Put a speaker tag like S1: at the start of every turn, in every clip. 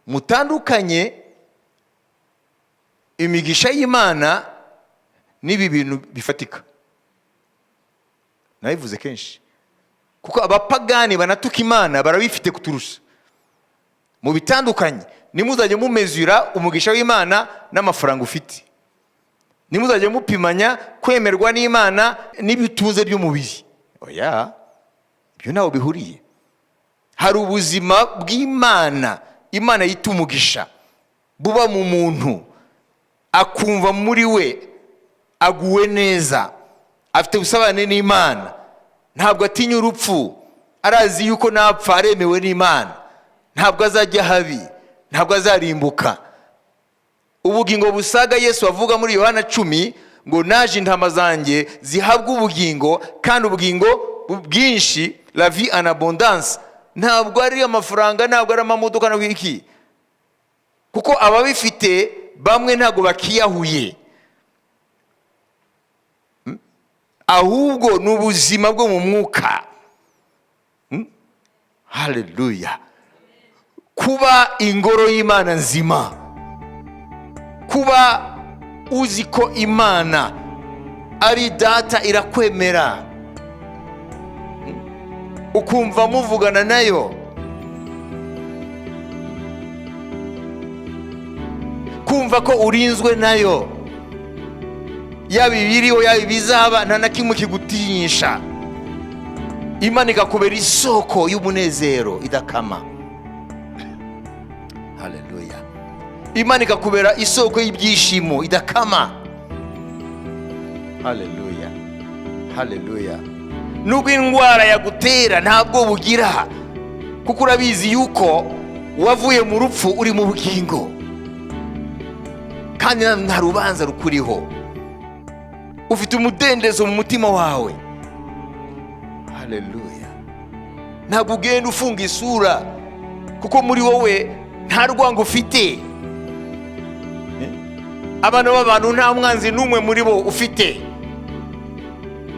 S1: mutandukanye imigisha y'Imana n'ibi bintu bifatika. Nabivuze kenshi kuko abapagani banatuka Imana barabifite kuturusha. Mu bitandukanye nimuzajye mumezura umugisha w'Imana n'amafaranga ufite. Nimuzajye mupimanya kwemerwa n'Imana n'ibituze by'umubiri. Oya, ibyo naho bihuriye. Hari ubuzima bw'Imana, Imana yita umugisha, buba mu muntu, akumva muri we aguwe neza, afite ubusabane n'Imana, ntabwo atinya urupfu, arazi yuko napfa aremewe n'Imana, ntabwo azajya habi, ntabwo azarimbuka. Ubugingo busaga Yesu avuga muri Yohana 10 ngo naje intama zanjye zihabwa ubugingo kandi ubugingo bwinshi, la vie en abondance. Ntabwo ari amafaranga, ntabwo ari amamodoka no iki, kuko ababifite bamwe ntabwo bakiyahuye, ahubwo n'ubuzima bwo mu mwuka. Haleluya. Kuba ingoro y'Imana nzima, kuba uzi ko Imana ari data irakwemera, ukumva muvugana nayo, kumva ko urinzwe nayo, yaba ibiriho yaba ibizaba nta na kimwe kigutinyisha. Imana ikakubera isoko y'umunezero idakama. Haleluya. Imana ikakubera isoko y'ibyishimo idakama. Haleluya. Haleluya. Nubwo indwara yagutera ntabwo bugira, kuko urabizi yuko wavuye mu rupfu uri mu bugingo, kandi nta rubanza rukuriho, ufite umudendezo mu mutima wawe. Haleluya. Ntabwo ugenda ufunga isura, kuko muri wowe nta rwango ufite. Abantu b'abantu nta mwanzi n'umwe muri bo ufite.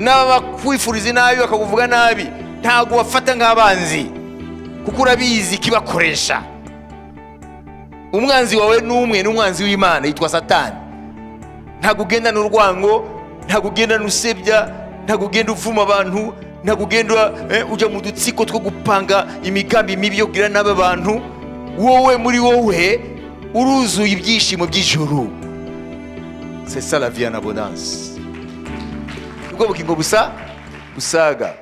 S1: N'abakwifuriza nabi bakakuvuga nabi ntabwo wafata nk'abanzi, kuko urabizi kibakoresha. Umwanzi wawe n'umwe n'umwanzi w'Imana yitwa Satani. Ntabwo ugenda n'urwango, ntabwo ugenda n'usebya, ntabwo ugenda uvuma abantu, ntabwo ugenda ujya mu dutsiko two gupanga imigambi mibi yo kugira n'aba bantu. Wowe muri wowe uruzuye ibyishimo by'ijuru. C'est ça la vie en abondance. Ubugingo busaga.